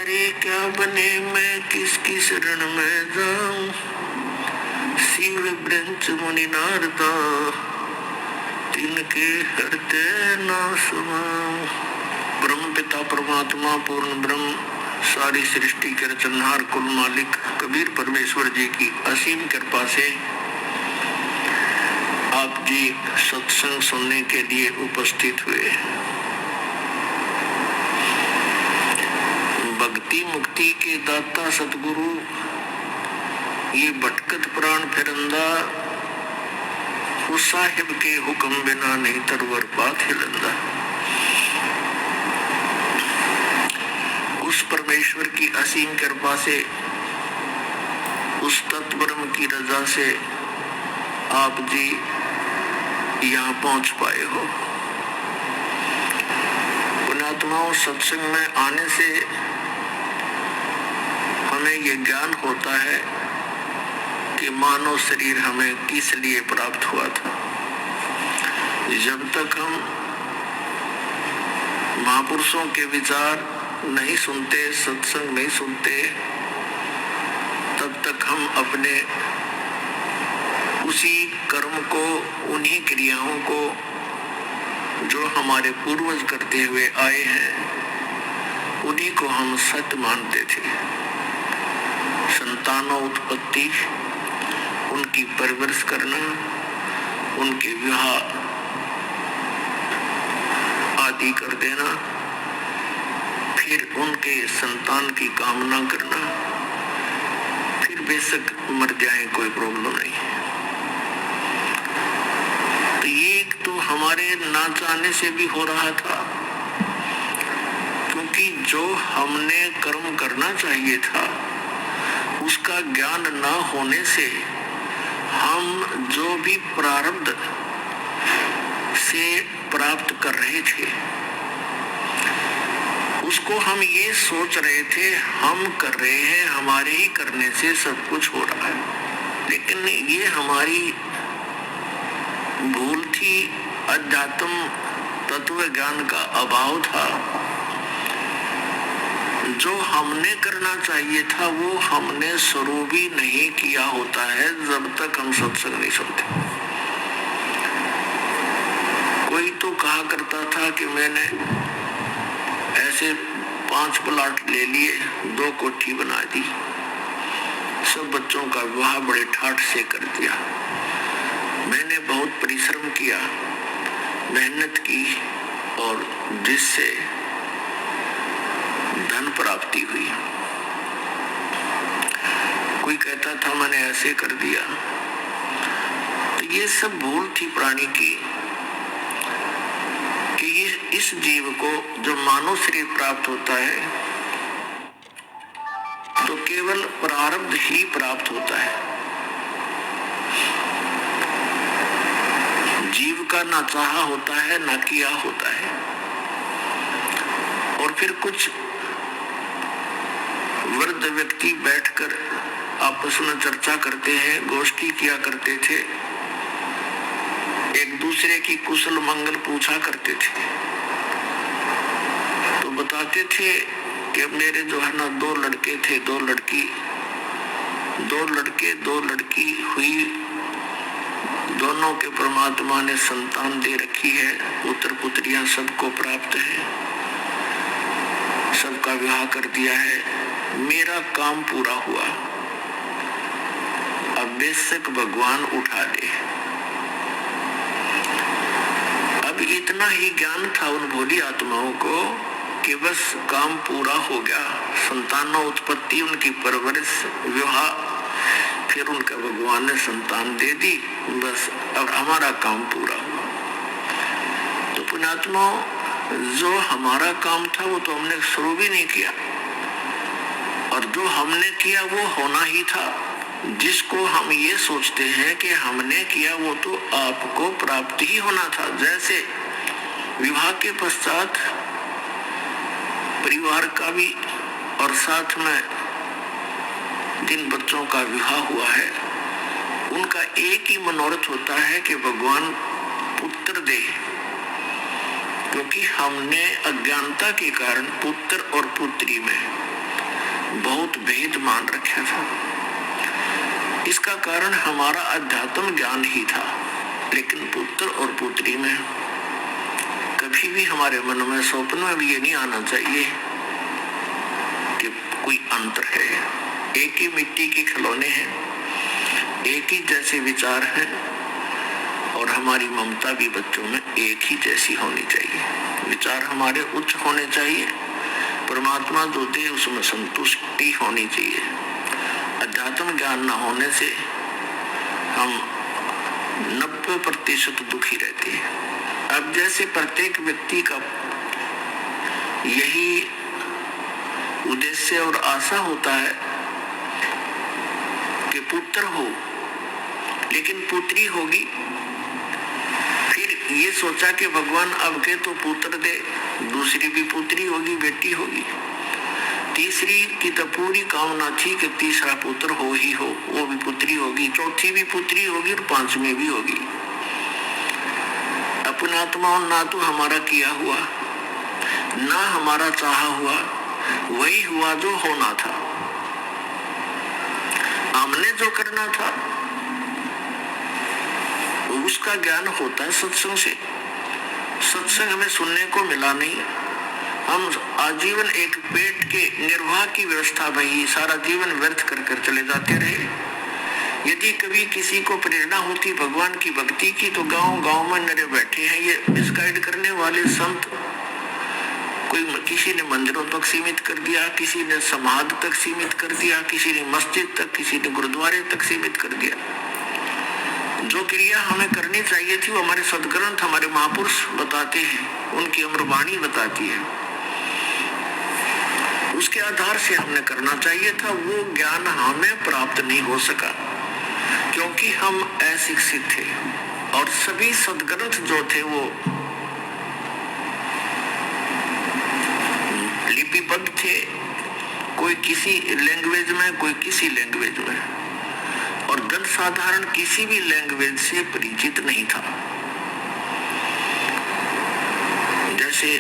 अरे क्या बने मैं किसकी शरण में जाऊं, शिव ब्रंच मुनि नारदा तिनके हृदय ना समाऊं। ब्रह्म पिता परमात्मा पूर्ण ब्रह्म सारी सृष्टि के रचनहार कुल मालिक कबीर परमेश्वर जी की असीम कृपा से आप जी सत्संग सुनने के लिए उपस्थित हुए। भक्ति मुक्ति के दाता सतगुरु ये भटकत प्राण फिरंदा, उस साहिब के हुक्म बिना नहीं तरवर बात हिलंदा। उस परमेश्वर की असीम कृपा से, उस तत्ब्रह्म की रजा से आप जी यहाँ पहुंच पाए हो। पुण्यात्माओं, सत्संग में आने से हमें ये ज्ञान होता है कि मानव शरीर हमें किस लिए प्राप्त हुआ था। जब तक हम महापुरुषों के विचार नहीं सुनते, सत्संग नहीं सुनते, तब तक हम अपने उसी कर्म को, उन्हीं क्रियाओं को जो हमारे पूर्वज करते हुए आए हैं, उन्हीं को हम सत्य मानते थे। संतानों उत्पत्ति, उनकी परवरिश करना, उनके विवाह आदि कर देना, फिर उनके संतान की कामना करना, फिर बेशक मर जाए कोई प्रॉब्लम नहीं। तो ये तो हमारे ना चाहने से भी हो रहा था, क्योंकि जो हमने कर्म करना चाहिए था उसका ज्ञान ना होने से हम जो भी प्रारब्ध से प्राप्त कर रहे थे उसको हम ये सोच रहे थे हम कर रहे हैं, हमारे ही करने से सब कुछ हो रहा है। लेकिन ये हमारी भूल थी, अध्यात्म तत्व ज्ञान का अभाव था। जो हमने करना चाहिए था वो हमने शुरू भी नहीं किया होता है जब तक हम सत्संग नहीं सुनते। कोई तो कहा करता था कि मैंने ऐसे 5 प्लाट ले लिए, 2 कोठी बना दी, सब बच्चों का विवाह बड़े ठाठ से कर दिया। मैंने बहुत परिश्रम किया, मेहनत की और जिससे धन प्राप्ति हुई। कोई कहता था मैंने ऐसे कर दिया। तो ये सब भूल थी प्राणी की कि इस जीव को जो मानव शरीर प्राप्त होता है तो केवल प्रारब्ध ही प्राप्त होता है। जीव का ना चाहा होता है ना किया होता है। और फिर कुछ वृद्ध व्यक्ति बैठकर आपस में चर्चा करते हैं, गोष्ठी किया करते थे, एक दूसरे की कुशल मंगल पूछा करते थे। तो बताते थे कि मेरे जो है ना 2 लड़के थे, 2 लड़की, 2 लड़के 2 लड़की हुई, दोनों के परमात्मा ने संतान दे रखी है, पुत्र पुत्रियां सबको प्राप्त है, सबका विवाह कर दिया है, मेरा काम पूरा हुआ, अब बेशक भगवान उठा दे। अब इतना ही ज्ञान था उन भोली आत्माओं को कि बस काम पूरा हो गया, संतानों उत्पत्ति, उनकी परवरिश, विवाह, फिर उनका भगवान ने संतान दे दी, बस अब हमारा काम पूरा हुआ। तो पुण्यात्माओं, जो हमारा काम था वो तो हमने शुरू भी नहीं किया, और जो हमने किया वो होना ही था। जिसको हम ये सोचते हैं कि हमने किया वो तो आपको प्राप्त ही होना था। जैसे विवाह के पश्चात परिवार का भी और साथ में जिन बच्चों का विवाह हुआ है उनका एक ही मनोरथ होता है कि भगवान पुत्र दे, क्योंकि हमने अज्ञानता के कारण पुत्र और पुत्री में बहुत भेद मान रखा था। इसका कारण हमारा अध्यात्म ज्ञान ही था, लेकिन पुत्र और पुत्री में कभी भी हमारे मन में स्वप्न में भी ये नहीं आना चाहिए कि कोई अंतर है। एक ही मिट्टी के खिलौने हैं, एक ही जैसे विचार हैं, और हमारी ममता भी बच्चों में एक ही जैसी होनी चाहिए। विचार हमारे उच्च होने चाहिए, परमात्मा जो दे उसमें संतुष्टि होनी चाहिए। अध्यात्म ज्ञान न होने से हम 90% दुखी रहते हैं। अब जैसे प्रत्येक व्यक्ति का यही उद्देश्य और आशा होता है कि पुत्र हो, लेकिन पुत्री होगी, फिर ये सोचा कि भगवान अब के तो पुत्र दे, दूसरी भी पुत्री होगी, बेटी होगी। तीसरी की तो पूरी कामना थी कि तीसरा पुत्र हो ही हो, वो भी पुत्री होगी, चौथी भी पुत्री होगी और पांचवी भी होगी। अपने आत्मा ना तो हमारा किया हुआ, ना हमारा चाहा हुआ, वही हुआ जो होना था। हमने जो करना था उसका ज्ञान होता है सत्संग से। सत्संग हमें सुनने को मिला नहीं, हम आजीवन एक पेट के निर्वाह की व्यवस्था में सारा जीवन व्यर्थ कर चले जाते रहे। यदि कभी किसी को प्रेरणा होती भगवान की भक्ति की, तो गांव-गांव में नरे बैठे हैं ये मिसगाइड करने वाले संत। कोई किसी ने मंदिरों तक सीमित कर दिया, किसी ने समाधि तक सीमित कर दिया, किसी ने मस्जिद तक, किसी ने गुरुद्वारे तक सीमित कर दिया। जो क्रिया हमें करनी चाहिए थी वो हमारे सदग्रंथ, हमारे महापुरुष बताते हैं, उनकी अमरवाणी बताती है, उसके आधार से हमने करना चाहिए था। वो ज्ञान हमें प्राप्त नहीं हो सका क्योंकि हम अशिक्षित थे, और सभी सदग्रंथ जो थे वो लिपिबद्ध थे, कोई किसी लैंग्वेज में, कोई किसी लैंग्वेज में, और जन साधारण किसी भी लैंग्वेज से परिचित नहीं था। जैसे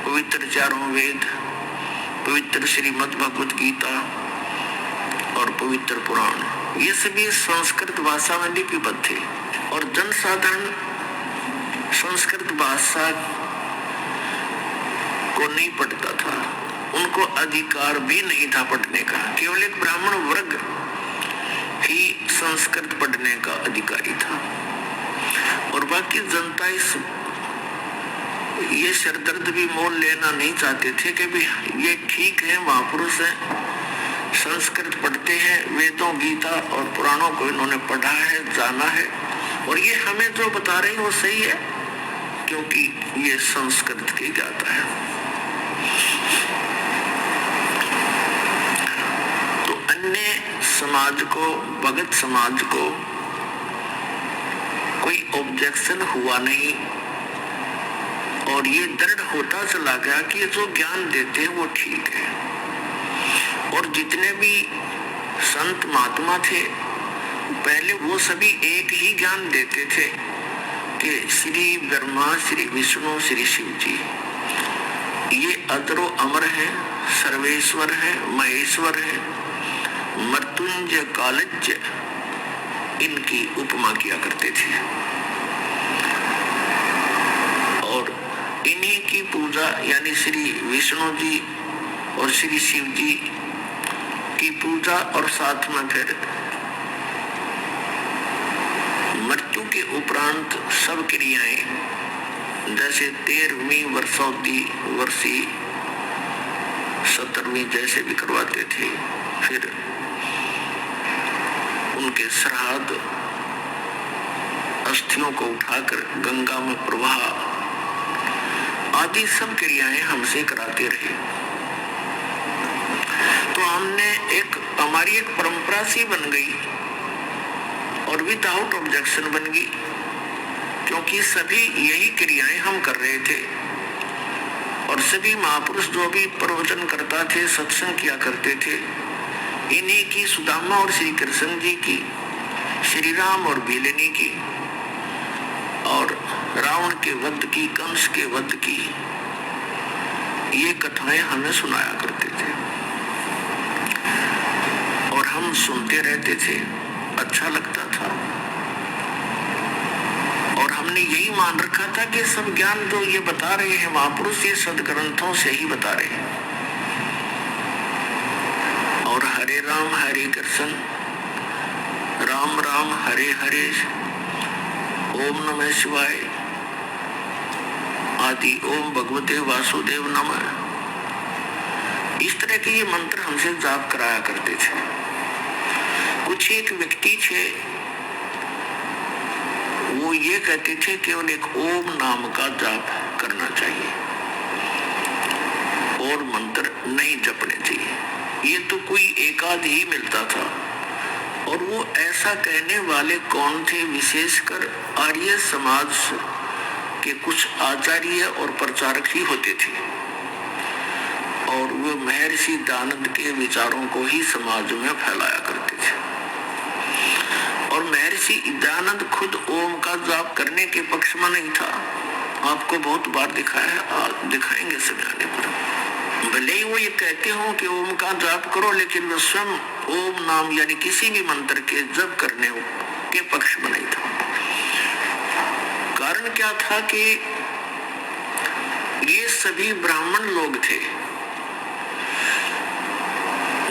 पवित्र चारों वेद, पवित्र श्रीमद् भगवत गीता और पवित्र पुराण, ये सभी संस्कृत भाषा में लिपिबद्ध थे, और जन साधारण संस्कृत भाषा को नहीं पढ़ता था, उनको अधिकार भी नहीं था पढ़ने का। केवल एक ब्राह्मण वर्ग ही संस्कृत पढ़ने का अधिकारी था, और बाकी जनता इस ये सिरदर्द भी मोल लेना नहीं चाहते थे कि भी ये ठीक है, महापुरुष है, संस्कृत पढ़ते हैं, वेदों, गीता और पुराणों को इन्होंने पढ़ा है, जाना है, और ये हमें जो बता रहे हैं वो सही है क्योंकि ये संस्कृत की गाथा है। तो अन्य समाज को, भगत समाज को कोई ऑब्जेक्शन हुआ नहीं, और ये दृढ़ होता चला गया कि ये जो ज्ञान देते हैं वो ठीक है। और जितने भी संत महात्मा थे पहले वो सभी एक ही ज्ञान देते थे कि श्री ब्रह्मा, श्री विष्णु, श्री शिव जी ये अजरो अमर है, सर्वेश्वर है, महेश्वर है, मृत्युंजय कालज्य, इनकी उपमा किया करते थे। और इन्हीं की पूजा यानी श्री विष्णु जी और श्री शिव जी की पूजा, और साथ में फिर मृत्यु के उपरांत सब क्रियाएं, जैसे 13वीं वर्षी 17वीं जैसे भी करवाते थे, फिर उनके श्राद्ध, अस्थियों को उठाकर गंगा में प्रवाह आदि सब क्रियाएं हमसे कराते रहे। तो हमारी एक परंपरा सी बन गई और विदाउट ऑब्जेक्शन बन गई, क्योंकि सभी यही क्रियाएं हम कर रहे थे, और सभी महापुरुष जो भी प्रवचन करता थे, सत्संग किया करते थे, इन्हीं की, सुदामा और श्री कृष्ण जी की, श्री राम और भीलनी की, और रावण के वध की, कंस के वध की, ये कथाएं हमें सुनाया करते थे। सुनते रहते थे, अच्छा लगता था। और हमने यही मान रखा था कि सब ज्ञान जो ये बता रहे हैं महापुरुष, ये सदग्रंथों से ही बता रहे हैं। और हरे कृष्ण, राम राम हरे हरे, ओम नमः शिवाय आदि, ओम भगवते वासुदेव नमः, इस तरह के ये मंत्र हमसे जाप कराया करते थे। कुछ एक व्यक्ति थे, वो ये कहते थे केवल एक ओम नाम का जाप करना चाहिए और मंत्र नहीं जपने चाहिए। ये तो कोई एकाध ही मिलता था। और वो ऐसा कहने वाले कौन थे? विशेषकर आर्य समाज के कुछ आचार्य और प्रचारक ही होते थे। और वो महर्षि दयानंद के विचारों को ही समाज में फैलाया करते थे। और महर्षि दयानंद खुद ओम का जाप करने के पक्ष में नहीं था। आपको बहुत बार दिखाया, दिखाएंगे समय आने पर। भले ही वो ये कहते हो कि ओम का जाप करो, लेकिन वो स्वयं ओम नाम यानी किसी भी मंत्र के जप करने के पक्ष में नहीं था। कारण क्या था कि ये सभी ब्राह्मण लोग थे।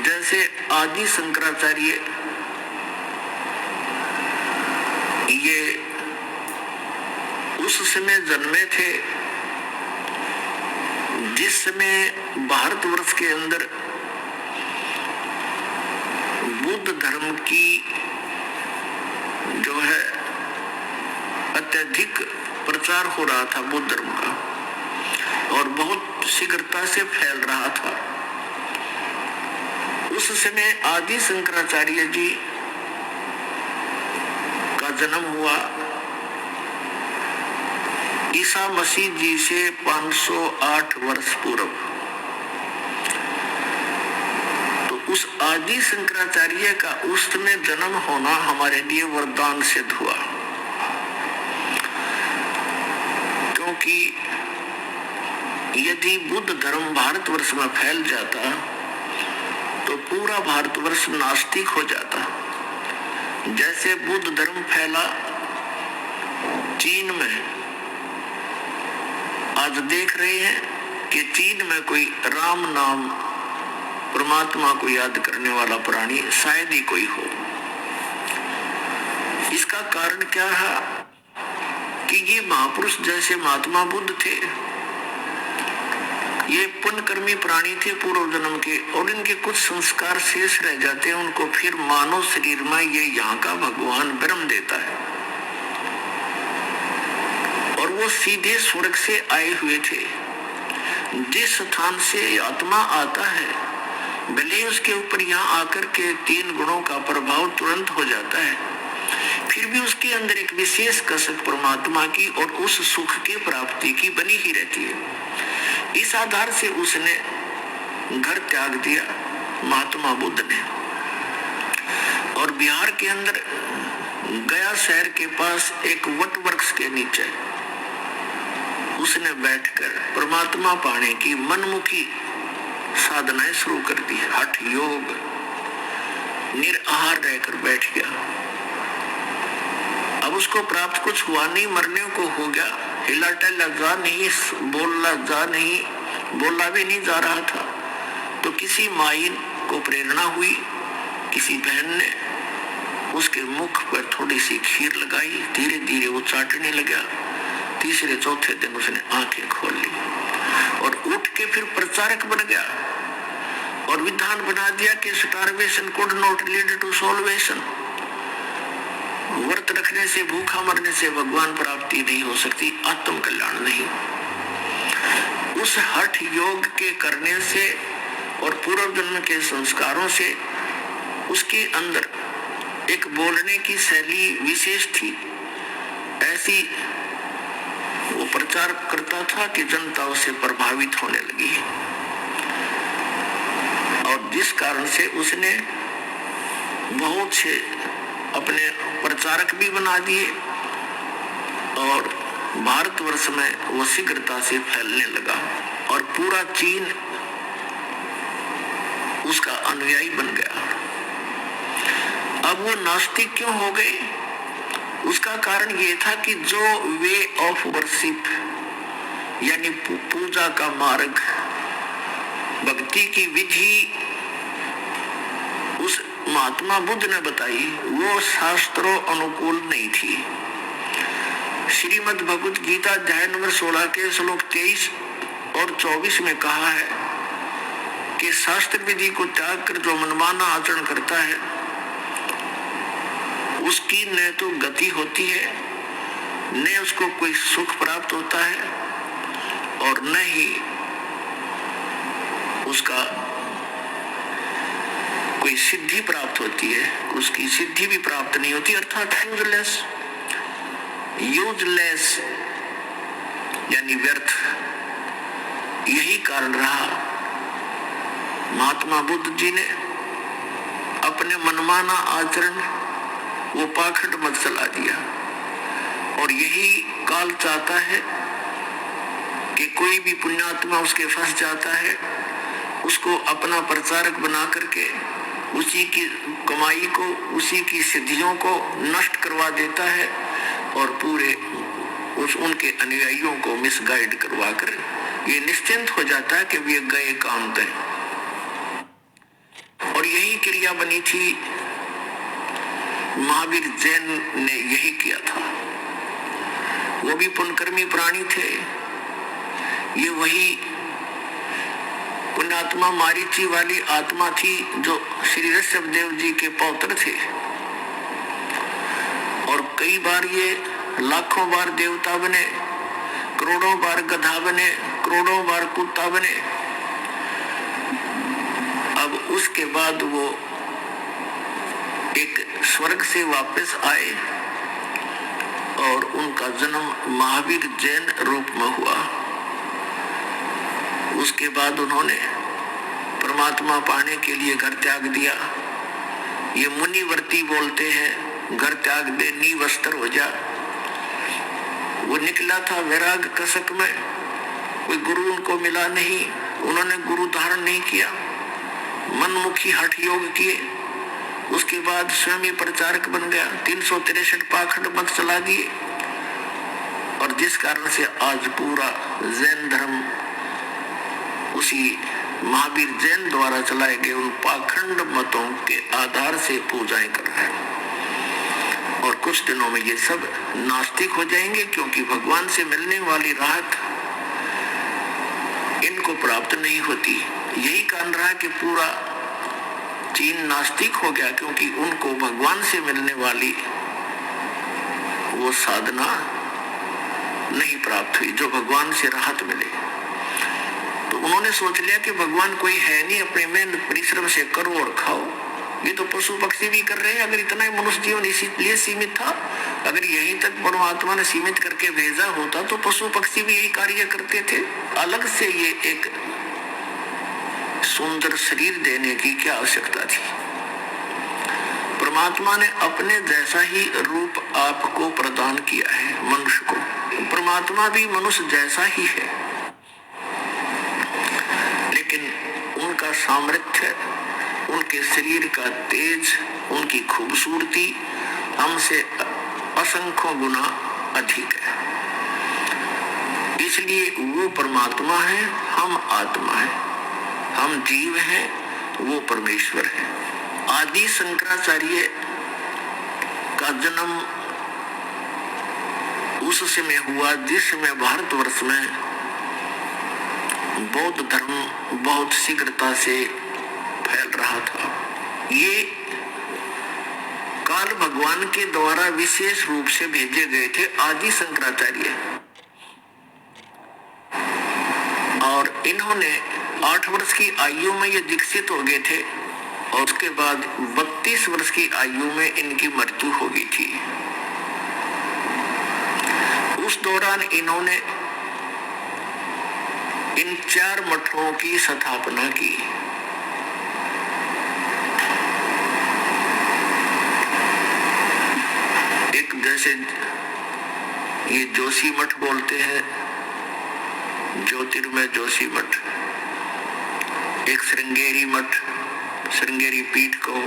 जैसे आदि शंकराचार्य, ये उस समय जन्मे थे जिस समय भारतवर्ष के अंदर बुद्ध धर्म की जो है अत्यधिक प्रचार हो रहा था बुद्ध धर्म का, और बहुत शीघ्रता से फैल रहा था। उस समय आदि शंकराचार्य जी का जन्म हुआ ईसा मसीह जी से 508 वर्ष पूर्व। तो उस आदि शंकराचार्य का उस समय जन्म होना हमारे लिए वरदान सिद्ध हुआ, क्योंकि यदि बुद्ध धर्म भारतवर्ष में फैल जाता तो पूरा भारतवर्ष नास्तिक हो जाता। जैसे बुद्ध धर्म फैला चीन में, आज देख रहे हैं कि चीन में कोई राम नाम परमात्मा को याद करने वाला प्राणी शायद ही कोई हो। इसका कारण क्या है कि ये महापुरुष जैसे महात्मा बुद्ध थे, ये पुण्यकर्मी प्राणी थे पूर्व जन्म के, और इनके कुछ संस्कार शेष रह जाते हैं। उनको फिर मानव शरीर में ये यहाँ का भगवान ब्रह्म देता है, और वो सीधे स्वर्ग से आए हुए थे। जिस स्थान से आत्मा आता है, भले उसके ऊपर यहाँ आकर के 3 गुणों का प्रभाव तुरंत हो जाता है, फिर भी उसके अंदर एक विशेष कसक परमात्मा की और उस सुख की प्राप्ति की बनी ही रहती है। इस आधार से उसने घर त्याग दिया महात्मा बुद्ध ने, और बिहार के अंदर गया शहर के पास एक वट वृक्ष के नीचे उसने बैठकर परमात्मा पाने की मनमुखी साधनाएं शुरू कर दी। हठ योग, निराहार रहकर बैठ गया। अब उसको प्राप्त कुछ हुआ नहीं, मरने को हो गया, हिला टहला जा नहीं, बोला भी नहीं जा रहा था। तो किसी माइन को प्रेरणा हुई, किसी बहन ने उसके मुख पर थोड़ी सी खीर लगाई, धीरे धीरे वो चाटने लगा। तीसरे चौथे दिन उसने आंखें खोल ली और उठ के फिर प्रचारक बन गया और विधान बना दिया कि starvation could not lead to salvation. व्रत रखने से, भूखा मरने से भगवान प्राप्ति नहीं हो सकती, आत्म कल्याण नहीं। उस हठ योग के करने से और पूर्व जन्म के संस्कारों से उसके अंदर एक बोलने की शैली विशेष थी। ऐसी वो प्रचार करता था कि जनता उससे प्रभावित होने लगी, और जिस कारण से उसने बहुत से अपने प्रचारक भी बना दिए और भारतवर्ष में वो शीघ्रता से फैलने लगा और पूरा चीन उसका अनुयायी बन गया। अब वो नास्तिक क्यों हो गए? उसका कारण ये था कि जो वे ऑफ वर्शिप यानी पूजा का मार्ग, भक्ति की विधि उस महात्मा बुद्ध ने बताई, वो शास्त्रों अनुकूल नहीं थी। श्रीमद् भगवत गीता अध्याय नंबर 16 के श्लोक 23 और 24 में कहा है कि शास्त्र विधि को त्याग कर जो मनमाना आचरण करता है उसकी न तो गति होती है, न उसको कोई सुख प्राप्त होता है और न ही उसका कोई सिद्धि प्राप्त होती है, उसकी सिद्धि भी प्राप्त नहीं होती, अर्थात यूजलेस यानी व्यर्थ। यही कारण रहा महात्मा बुद्ध जी ने अपने मनमाना आचरण वो पाखंड मत चला दिया। और यही काल चाहता है कि कोई भी पुण्यात्मा उसके फंस जाता है, उसको अपना प्रचारक बना करके उसी की कमाई को, उसी की सिद्धियों को नष्ट करवा देता है और पूरे उनके अनुयायियों को मिसगाइड करवा कर ये निश्चिंत हो जाता है कि वे गए काम तय। और यही क्रिया बनी थी, महावीर जैन ने यही किया था। वो भी पुण्यकर्मी प्राणी थे। ये वही पुण्यात्मा मारीची वाली आत्मा थी जो श्री ऋषभ देव जी के पौत्र थे। और कई बार ये लाखों बार देवता बने, करोड़ों बार गधा बने, करोड़ों बार कुत्ता बने। अब उसके बाद वो एक स्वर्ग से वापस आए और उनका जन्म महावीर जैन रूप में हुआ। उसके बाद उन्होंने परमात्मा पाने के लिए घर त्याग दिया। ये मुनिवर्ती बोलते हैं, घर त्याग दे नी वस्त्र हो जा। वो निकला था वैराग कसक में, कोई गुरु उनको मिला नहीं, उन्होंने गुरु धारण नहीं किया, मनमुखी हठ योग किए। उसके बाद स्वयं ही प्रचारक बन गया, 363 पाखंड मत चला दिए। और जिस कारण से आज पूरा जैन धर्म उसी महावीर जैन द्वारा चलाए गए उन पाखंड मतों के आधार से पूजाएं कर रहे हैं। और कुछ दिनों में ये सब नास्तिक हो जाएंगे, क्योंकि भगवान से मिलने वाली राहत इनको प्राप्त नहीं होती। यही कारण रहा कि पूरा चीन नास्तिक हो गया, क्योंकि उनको भगवान से मिलने वाली वो साधना नहीं प्राप्त हुई जो भगवान से राहत मिले। तो उन्होंने सोच लिया कि भगवान कोई है नहीं, अपने मेहनत परिश्रम से करो और खाओ। ये तो पशु पक्षी भी कर रहे हैं। अगर इतना ही मनुष्य जीवन इसीलिए सीमित था, अगर यहीं तक परमात्मा ने सीमित करके भेजा होता तो पशु पक्षी भी यही कार्य करते थे। अलग से ये एक सुंदर शरीर देने की क्या आवश्यकता थी? परमात्मा ने अपने जैसा ही रूप आपको प्रदान किया है मनुष्य को। परमात्मा भी मनुष्य जैसा ही है, लेकिन उनका सामर्थ्य, उनके शरीर का तेज, उनकी खूबसूरती हमसे असंख्यों गुना अधिक है। इसलिए वो परमात्मा है, हम आत्मा है, हम जीव हैं, वो परमेश्वर है। आदि शंकराचार्य का जन्म उस समय हुआ जिस समय भारतवर्ष में बौद्ध धर्म बहुत शीघ्रता से फैल रहा था। ये काल भगवान के द्वारा विशेष रूप से भेजे गए थे आदि शंकराचार्य, और इन्होंने 8 वर्ष की आयु में ये दीक्षित हो गए थे और उसके बाद 32 वर्ष की आयु में इनकी मृत्यु हो गई थी। उस दौरान इन्होंने इन 4 मठों की स्थापना की। एक जैसे ये जोशी मठ बोलते हैं, ज्योतिर्मय जोशी मठ, एक श्रृंगेरी मठ, श्रृंगेरी पीठ को,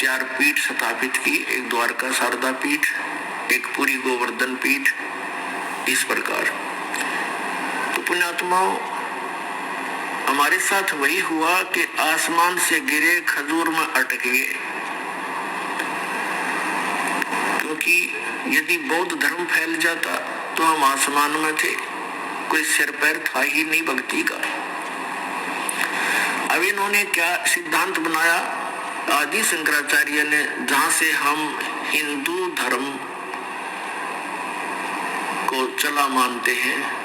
4 पीठ स्थापित की, एक द्वारका शारदा पीठ, एक पुरी गोवर्धन पीठ, इस प्रकार। तो पुण्यात्माओं, हमारे साथ वही हुआ कि आसमान से गिरे, खजूर में अटक गए। क्योंकि यदि बौद्ध धर्म फैल जाता तो हम आसमान में थे, कोई सिर पैर था ही नहीं भक्ति का। अब इन्होंने क्या सिद्धांत बनाया, आदि शंकराचार्य ने, जहां से हम हिंदू धर्म को चला मानते हैं,